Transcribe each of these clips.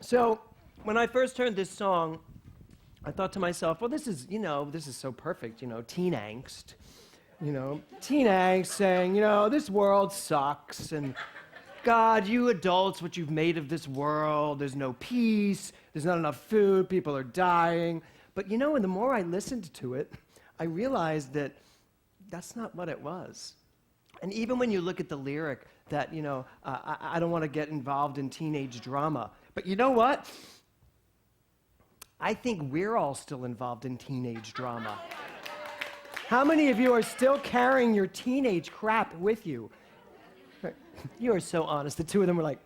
So when I first heard this song, I thought to myself, well, this is so perfect, teen angst. Teen angst saying, this world sucks, and God, you adults, what you've made of this world, there's no peace, there's not enough food, people are dying. But and the more I listened to it, I realized that that's not what it was. And even when you look at the lyric that, I don't want to get involved in teenage drama. But you know what? I think we're all still involved in teenage drama. How many of you are still carrying your teenage crap with you? You are so honest. The two of them were like,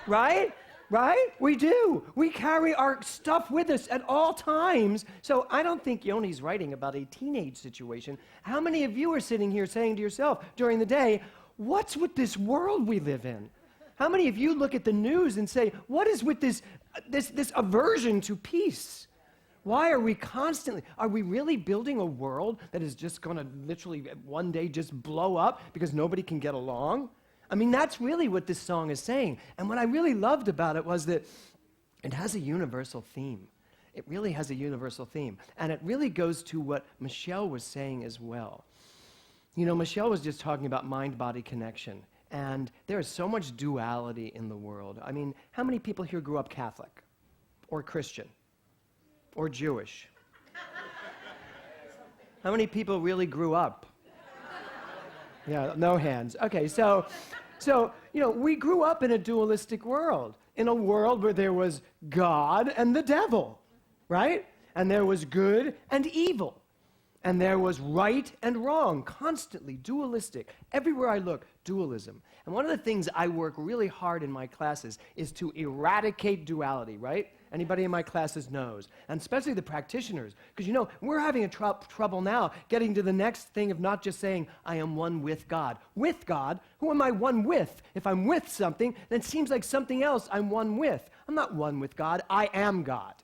right? Right? We do. We carry our stuff with us at all times. So I don't think Yoni's writing about a teenage situation. How many of you are sitting here saying to yourself during the day, what's with this world we live in? How many of you look at the news and say, what is with this aversion to peace? Why are we really building a world that is just going to literally one day just blow up because nobody can get along? I mean, that's really what this song is saying. And what I really loved about it was that it has a universal theme. It really has a universal theme. And it really goes to what Michelle was saying as well. Michelle was just talking about mind-body connection. And there is so much duality in the world. I mean, how many people here grew up Catholic or Christian or Jewish? How many people really grew up? Yeah, no hands. Okay, so we grew up in a dualistic world, in a world where there was God and the devil, right? And there was good and evil. And there was right and wrong, constantly dualistic. Everywhere I look, dualism. And one of the things I work really hard in my classes is to eradicate duality, right? Anybody in my classes knows, and especially the practitioners, because we're having a trouble now getting to the next thing of not just saying, I am one with God. With God? Who am I one with? If I'm with something, then it seems like something else I'm one with. I'm not one with God. I am God.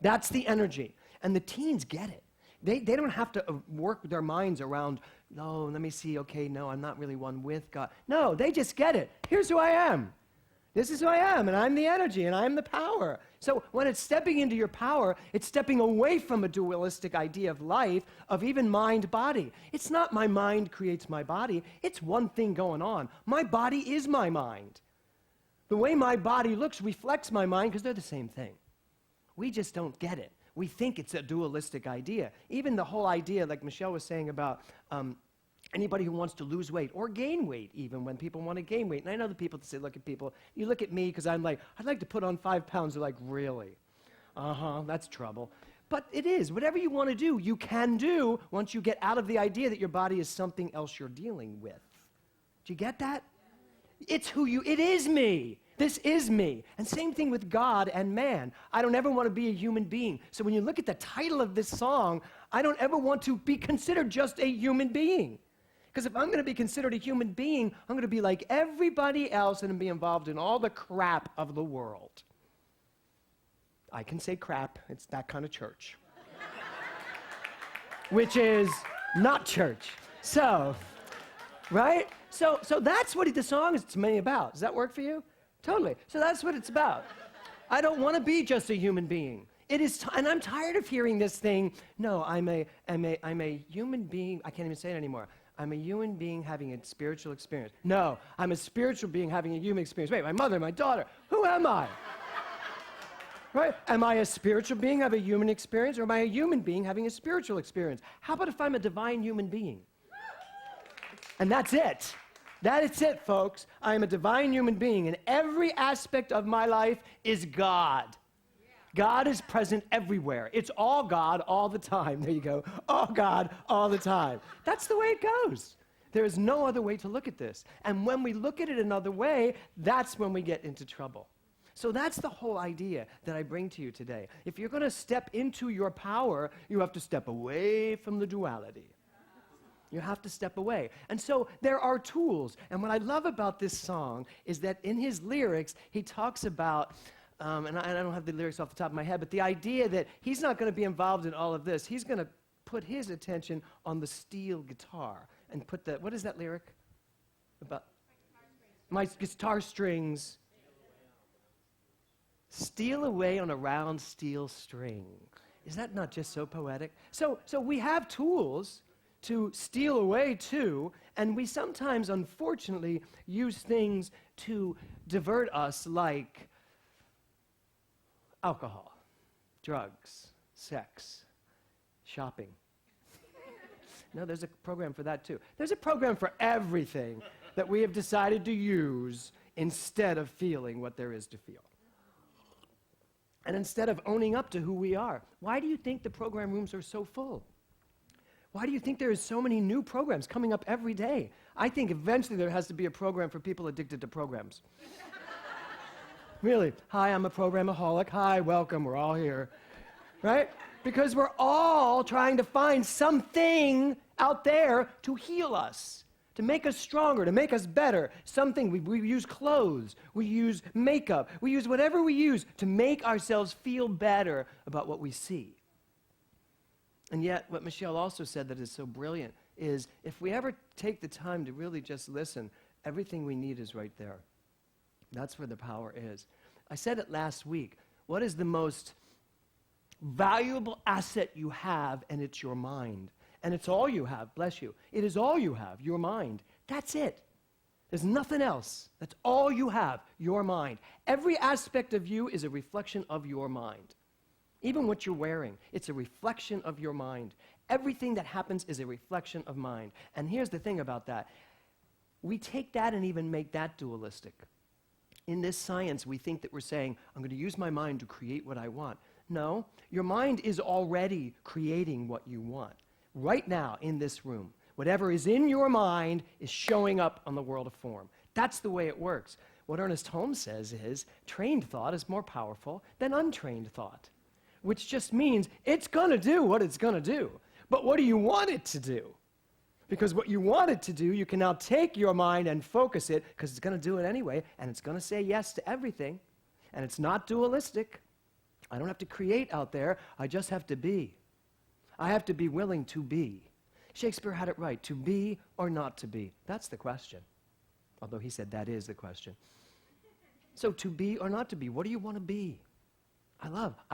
That's the energy. And the teens get it. They don't have to work their minds around, no, let me see, okay, no, I'm not really one with God. No, they just get it. Here's who I am. This is who I am, and I'm the energy, and I'm the power. So when it's stepping into your power, it's stepping away from a dualistic idea of life, of even mind-body. It's not my mind creates my body. It's one thing going on. My body is my mind. The way my body looks reflects my mind because they're the same thing. We just don't get it. We think it's a dualistic idea. Even the whole idea, like Michelle was saying about anybody who wants to lose weight or gain weight, even when people want to gain weight. And I know the people that say, look at people, you look at me because I'm like, I'd like to put on 5 pounds. They're like, really? That's trouble. But it is. Whatever you want to do, you can do once you get out of the idea that your body is something else you're dealing with. Do you get that? It is me. This is me. And same thing with God and man. I don't ever want to be a human being. So when you look at the title of this song, I don't ever want to be considered just a human being. Because if I'm going to be considered a human being, I'm going to be like everybody else and be involved in all the crap of the world. I can say crap. It's that kind of church. Which is not church. So, right? So that's what the song is to me about. Does that work for you? Totally. So that's what it's about. I don't want to be just a human being. It is, and I'm tired of hearing this thing. No, I'm a human being. I can't even say it anymore. I'm a human being having a spiritual experience. No, I'm a spiritual being having a human experience. Wait, my mother, my daughter. Who am I? Right? Am I a spiritual being having a human experience, or am I a human being having a spiritual experience? How about if I'm a divine human being? And that's it. That is it, folks. I am a divine human being, and every aspect of my life is God. God is present everywhere. It's all God all the time. There you go. All God all the time. That's the way it goes. There is no other way to look at this. And when we look at it another way, that's when we get into trouble. So that's the whole idea that I bring to you today. If you're going to step into your power, you have to step away from the duality. You have to step away. And so there are tools. And what I love about this song is that in his lyrics, he talks about, and I don't have the lyrics off the top of my head, but the idea that he's not going to be involved in all of this. He's going to put his attention on the steel guitar and put the, what is that lyric? About my guitar strings Steal away on a round steel string. Is that not just so poetic? So we have tools to steal away too, and we sometimes, unfortunately, use things to divert us like alcohol, drugs, sex, shopping. No, there's a program for that too. There's a program for everything that we have decided to use instead of feeling what there is to feel. And instead of owning up to who we are. Why do you think the program rooms are so full? Why do you think there are so many new programs coming up every day? I think eventually there has to be a program for people addicted to programs. Really. Hi, I'm a programaholic. Hi, welcome. We're all here. Right? Because we're all trying to find something out there to heal us, to make us stronger, to make us better. Something, we use clothes, we use makeup, we use whatever we use to make ourselves feel better about what we see. And yet, what Michelle also said that is so brilliant is if we ever take the time to really just listen, everything we need is right there. That's where the power is. I said it last week. What is the most valuable asset you have? And it's your mind. And it's all you have, bless you. It is all you have, your mind. That's it. There's nothing else. That's all you have, your mind. Every aspect of you is a reflection of your mind. Even what you're wearing, it's a reflection of your mind. Everything that happens is a reflection of mind. And here's the thing about that. We take that and even make that dualistic. In this science, we think that we're saying, I'm going to use my mind to create what I want. No, your mind is already creating what you want. Right now, in this room, whatever is in your mind is showing up on the world of form. That's the way it works. What Ernest Holmes says is, trained thought is more powerful than untrained thought, which just means it's going to do what it's going to do. But what do you want it to do? Because what you want it to do, you can now take your mind and focus it, because it's going to do it anyway, and it's going to say yes to everything, and it's not dualistic. I don't have to create out there, I just have to be. I have to be willing to be. Shakespeare had it right, to be or not to be. That's the question. Although he said that is the question. So to be or not to be, what do you want to be? I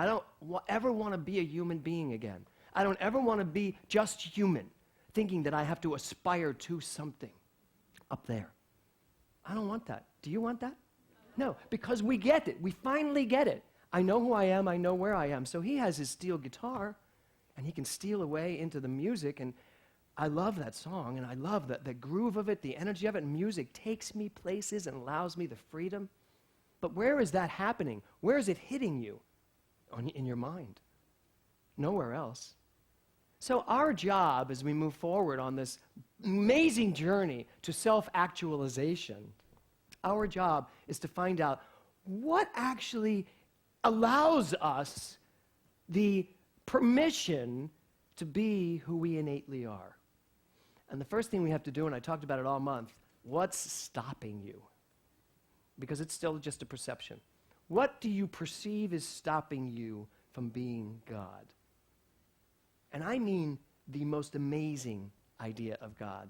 don't ever want to be a human being again. I don't ever want to be just human, thinking that I have to aspire to something up there. I don't want that. Do you want that? No, because we get it. We finally get it. I know who I am. I know where I am. So he has his steel guitar, and he can steal away into the music, and I love that song, and I love the groove of it, the energy of it. Music takes me places and allows me the freedom. But where is that happening? Where is it hitting you? In your mind. Nowhere else. So our job as we move forward on this amazing journey to self-actualization, our job is to find out what actually allows us the permission to be who we innately are. And the first thing we have to do, and I talked about it all month, what's stopping you? Because it's still just a perception. What do you perceive is stopping you from being God? And I mean the most amazing idea of God.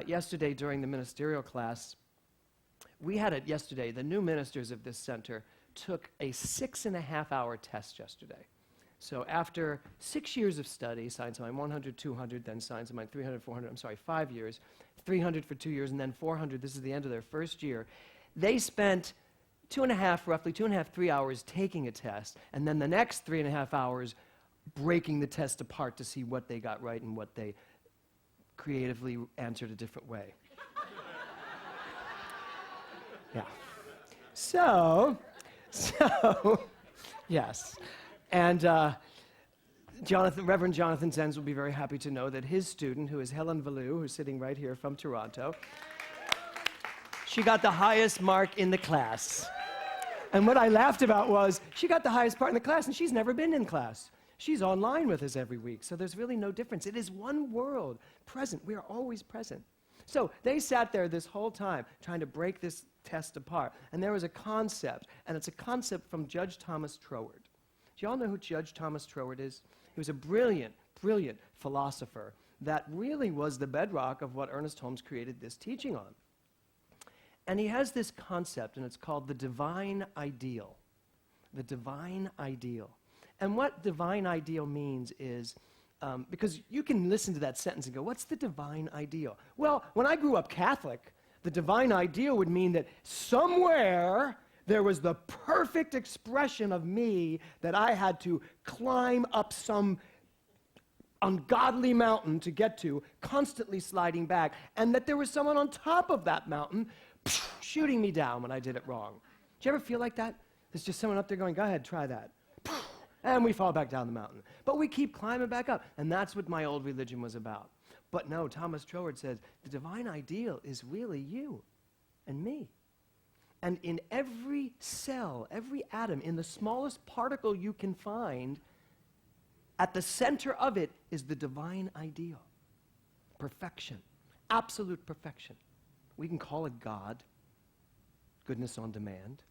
Yesterday during the ministerial class, we had it yesterday, the new ministers of this center took a 6.5-hour test yesterday. So after 6 years of study, science of mind 100, 200, then science of mind 300, 400, 5 years, 300 for 2 years, and then 400, this is the end of their first year, they spent 2.5, 3 hours taking a test, and then the next 3.5 hours breaking the test apart to see what they got right and what they creatively answered a different way. Yeah. So, yes. And Reverend Jonathan Zenz will be very happy to know that his student, who is Helen Valou, who's sitting right here from Toronto, she got the highest mark in the class. And what I laughed about was, she got the highest part in the class, and she's never been in class. She's online with us every week, so there's really no difference. It is one world, present. We are always present. So they sat there this whole time trying to break this test apart, and there was a concept, and it's a concept from Judge Thomas Troward. Do you all know who Judge Thomas Troward is? He was a brilliant, brilliant philosopher that really was the bedrock of what Ernest Holmes created this teaching on. And he has this concept, and it's called the divine ideal. the divine ideal. And what divine ideal means is, because you can listen to that sentence and go, what's the divine ideal? Well, when I grew up Catholic, the divine ideal would mean that somewhere there was the perfect expression of me that I had to climb up some ungodly mountain to get to, constantly sliding back, and that there was someone on top of that mountain shooting me down when I did it wrong. Do you ever feel like that? There's just someone up there going, go ahead, try that. And we fall back down the mountain. But we keep climbing back up, and that's what my old religion was about. But no, Thomas Troward says, the divine ideal is really you and me. And in every cell, every atom, in the smallest particle you can find, at the center of it is the divine ideal. Perfection. Absolute perfection. We can call it God, goodness on demand.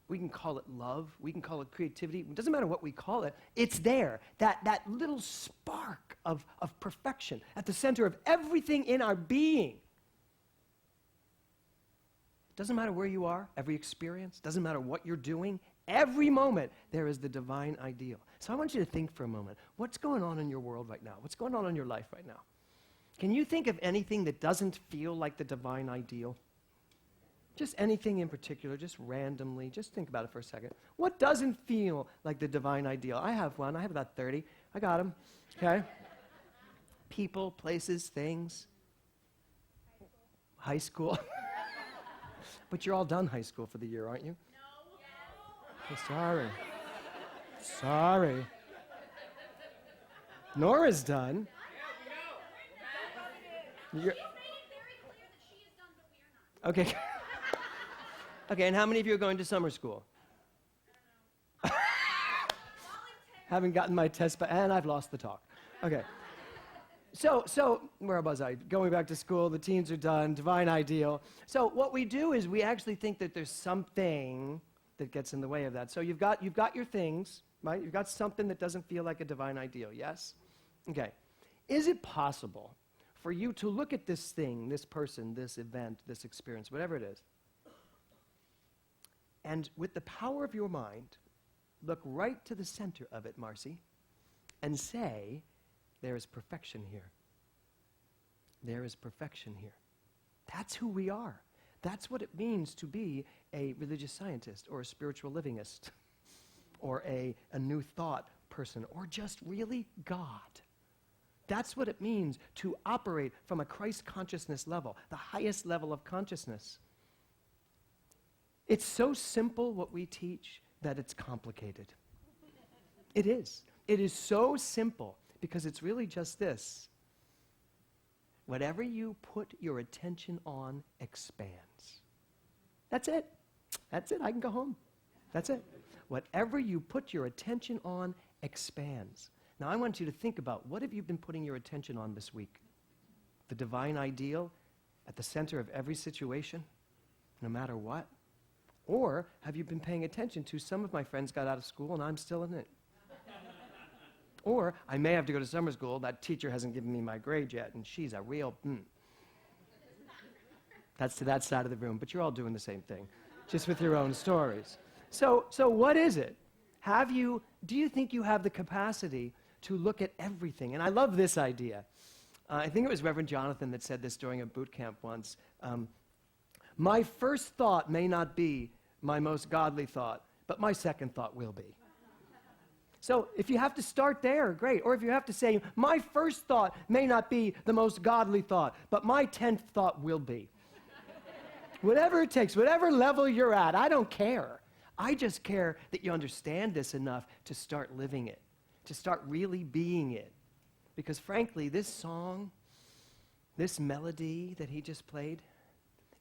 We can call it love. We can call it creativity. It doesn't matter what we call it. It's there, that little spark of perfection at the center of everything in our being. Doesn't matter where you are, every experience, doesn't matter what you're doing, every moment there is the divine ideal. So I want you to think for a moment, what's going on in your world right now? What's going on in your life right now? Can you think of anything that doesn't feel like the divine ideal? Just anything in particular, just randomly, just think about it for a second. What doesn't feel like the divine ideal? I have one, I have about 30. I got them, okay? People, places, things. High school. But you're all done high school for the year, aren't you? No. Oh, sorry. Sorry. Nora's done. You're okay. Okay, and how many of you are going to summer school? Haven't gotten my test, and I've lost the talk. Okay. So where was I? Going back to school, the teens are done, divine ideal. So what we do is we actually think that there's something that gets in the way of that. So you've got your things, right? You've got something that doesn't feel like a divine ideal, yes? Okay. Is it possible for you to look at this thing, this person, this event, this experience, whatever it is, and with the power of your mind, look right to the center of it, Marcy, and say, there is perfection here. There is perfection here. That's who we are. That's what it means to be a religious scientist or a spiritual livingist or a new thought person or just really God. That's what it means to operate from a Christ consciousness level, the highest level of consciousness. It's so simple what we teach that it's complicated. It is. It is so simple. Because it's really just this. Whatever you put your attention on expands. That's it. That's it. I can go home. That's it. Whatever you put your attention on expands. Now I want you to think about, what have you been putting your attention on this week? The divine ideal at the center of every situation, no matter what? Or have you been paying attention to, some of my friends got out of school and I'm still in it? Or I may have to go to summer school. That teacher hasn't given me my grade yet, and she's a real That's to that side of the room, but you're all doing the same thing, just with your own stories. So what is it? Do you think you have the capacity to look at everything? And I love this idea. I think it was Reverend Jonathan that said this during a boot camp once. My first thought may not be my most godly thought, but my second thought will be. So if you have to start there, great. Or if you have to say, my first thought may not be the most godly thought, but my 10th thought will be. Whatever it takes, whatever level you're at, I don't care. I just care that you understand this enough to start living it, to start really being it. Because frankly, this song, this melody that he just played,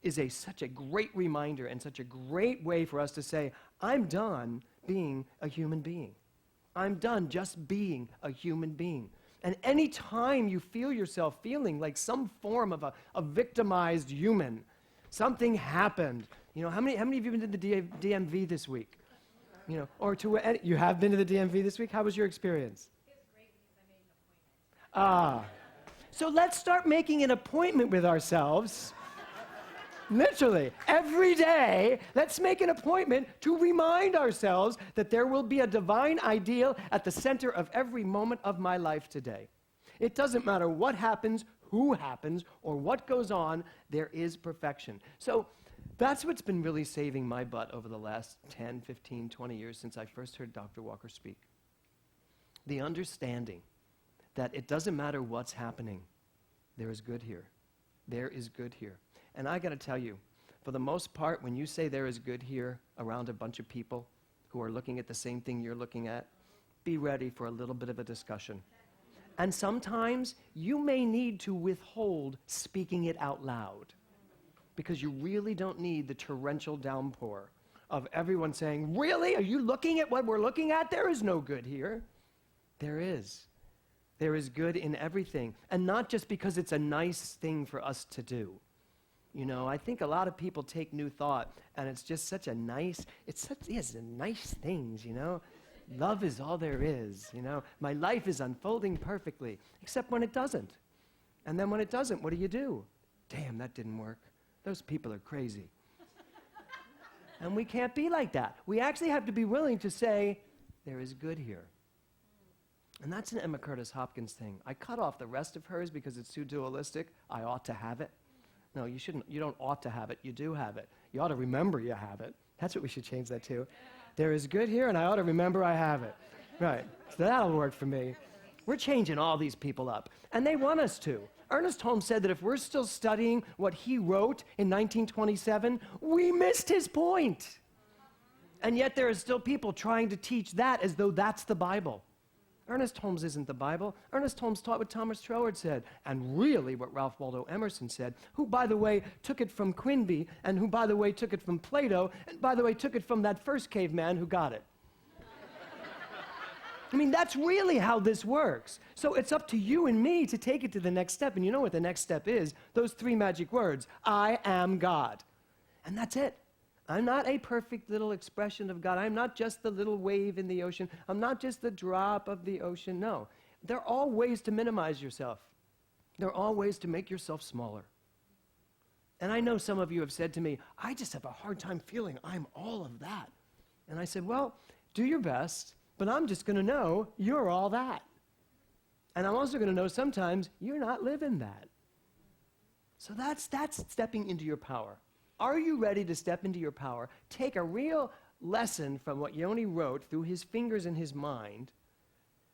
is such a great reminder and such a great way for us to say, I'm done being a human being. I'm done just being a human being. And any time you feel yourself feeling like some form of a victimized human, something happened. You know, how many of you been to the DMV this week? You know, or you have been to the DMV this week? How was your experience? It was great because I made an appointment. So let's start making an appointment with ourselves Literally, every day, let's make an appointment to remind ourselves that there will be a divine ideal at the center of every moment of my life today. It doesn't matter what happens, who happens, or what goes on, there is perfection. So that's what's been really saving my butt over the last 10, 15, 20 years since I first heard Dr. Walker speak. The understanding that it doesn't matter what's happening, there is good here. There is good here. And I got to tell you, for the most part, when you say there is good here around a bunch of people who are looking at the same thing you're looking at, be ready for a little bit of a discussion. And sometimes you may need to withhold speaking it out loud because you really don't need the torrential downpour of everyone saying, really? Are you looking at what we're looking at? There is no good here. There is. There is good in everything. And not just because it's a nice thing for us to do. You know, I think a lot of people take New Thought, and it's just such a nice, it's nice things, you know. Love is all there is, you know. My life is unfolding perfectly, except when it doesn't. And then when it doesn't, what do? Damn, that didn't work. Those people are crazy. And we can't be like that. We actually have to be willing to say, there is good here. And that's an Emma Curtis Hopkins thing. I cut off the rest of hers because it's too dualistic. I ought to have it. No, you shouldn't. You don't ought to have it. You do have it. You ought to remember you have it. That's what we should change that to. There is good here, and I ought to remember I have it. Right. So that'll work for me. We're changing all these people up, and they want us to. Ernest Holmes said that if we're still studying what he wrote in 1927, we missed his point. And yet there are still people trying to teach that as though that's the Bible. Ernest Holmes isn't the Bible. Ernest Holmes taught what Thomas Troward said, and really what Ralph Waldo Emerson said, who, by the way, took it from Quimby, and who, by the way, took it from Plato, and, by the way, took it from that first caveman who got it. I mean, that's really how this works. So it's up to you and me to take it to the next step, and you know what the next step is? Those three magic words, I am God. And that's it. I'm not a perfect little expression of God. I'm not just the little wave in the ocean. I'm not just the drop of the ocean. No. There are all ways to minimize yourself. There are all ways to make yourself smaller. And I know some of you have said to me, I just have a hard time feeling I'm all of that. And I said, well, do your best, but I'm just going to know you're all that. And I'm also going to know sometimes you're not living that. So that's stepping into your power. Are you ready to step into your power, take a real lesson from what Yoni wrote through his fingers and his mind,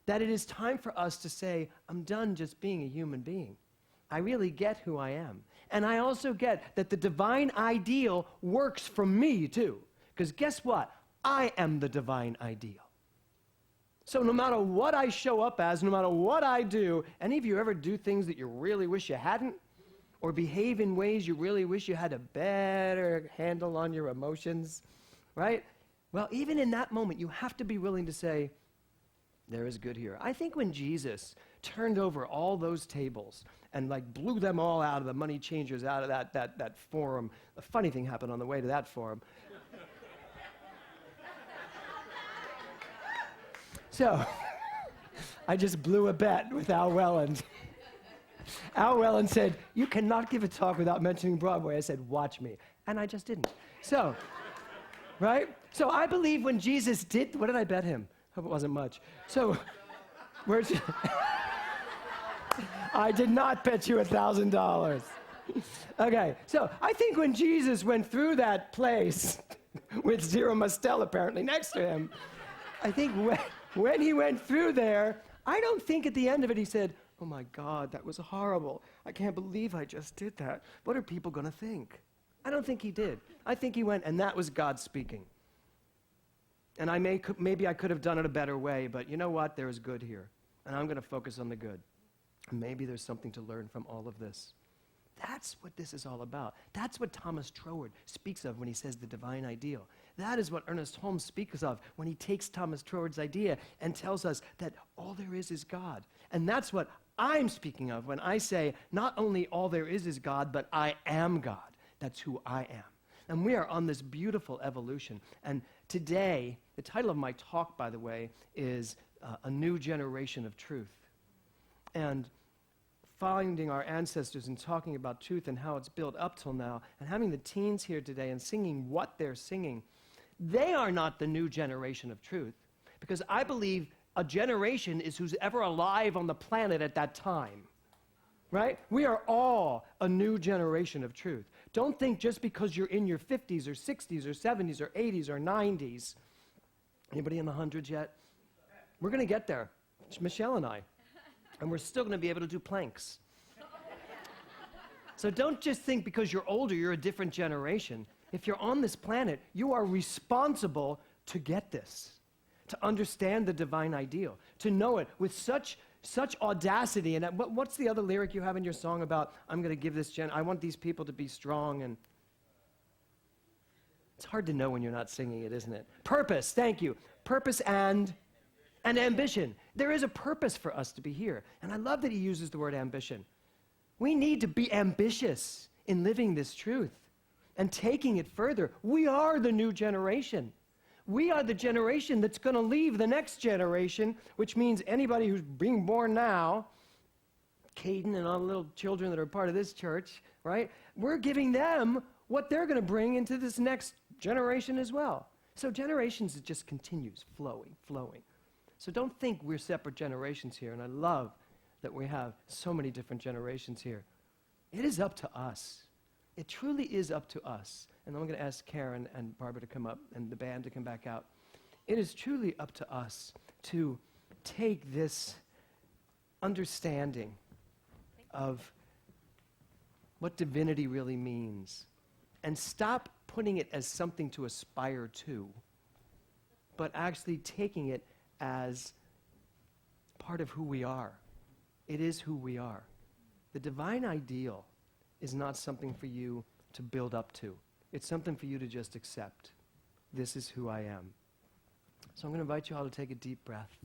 that it is time for us to say, I'm done just being a human being. I really get who I am. And I also get that the divine ideal works for me too. Because guess what? I am the divine ideal. So no matter what I show up as, no matter what I do, any of you ever do things that you really wish you hadn't? Or behave in ways you really wish you had a better handle on your emotions, right? Well, even in that moment, you have to be willing to say, there is good here. I think when Jesus turned over all those tables and like blew them all out of the money changers out of that forum, a funny thing happened on the way to that forum. So, I just blew a bet with Al Welland. Al Welland said, you cannot give a talk without mentioning Broadway. I said, watch me. And I just didn't. So, right? So I believe when Jesus did, what did I bet him? Hope it wasn't much. So, where's I did not bet you $1,000. Okay, so I think when Jesus went through that place with Zero Mostel apparently next to him, I think when he went through there, I don't think at the end of it he said, oh my God, that was horrible. I can't believe I just did that. What are people going to think? I don't think he did. I think he went, and that was God speaking. And maybe I could have done it a better way, but you know what? There is good here. And I'm going to focus on the good. And maybe there's something to learn from all of this. That's what this is all about. That's what Thomas Troward speaks of when he says the divine ideal. That is what Ernest Holmes speaks of when he takes Thomas Troward's idea and tells us that all there is God. And that's what I'm speaking of when I say not only all there is God, but I am God. That's who I am. And we are on this beautiful evolution. And today, the title of my talk, by the way, is A New Generation of Truth. And finding our ancestors and talking about truth and how it's built up till now, and having the teens here today and singing what they're singing, they are not the new generation of truth. Because I believe a generation is who's ever alive on the planet at that time. Right? We are all a new generation of truth. Don't think just because you're in your 50s or 60s or 70s or 80s or 90s. Anybody in the hundreds yet? We're going to get there. It's Michelle and I. And we're still going to be able to do planks. So don't just think because you're older, you're a different generation. If you're on this planet, you are responsible to get this, to understand the divine ideal, to know it with such audacity. And what's the other lyric you have in your song about, I'm going to give this I want these people to be strong? And it's hard to know when you're not singing it, isn't it? Purpose, thank you. Purpose and ambition. There is a purpose for us to be here. And I love that he uses the word ambition. We need to be ambitious in living this truth and taking it further. We are the new generation. We are the generation that's going to leave the next generation, which means anybody who's being born now, Caden and all the little children that are part of this church, right? We're giving them what they're going to bring into this next generation as well. So generations, it just continues flowing. So don't think we're separate generations here, and I love that we have so many different generations here. It is up to us. It truly is up to us. And I'm going to ask Karen and Barbara to come up and the band to come back out. It is truly up to us to take this understanding of what divinity really means and stop putting it as something to aspire to, but actually taking it as part of who we are. It is who we are. The divine ideal is not something for you to build up to. It's something for you to just accept. This is who I am. So I'm going to invite you all to take a deep breath.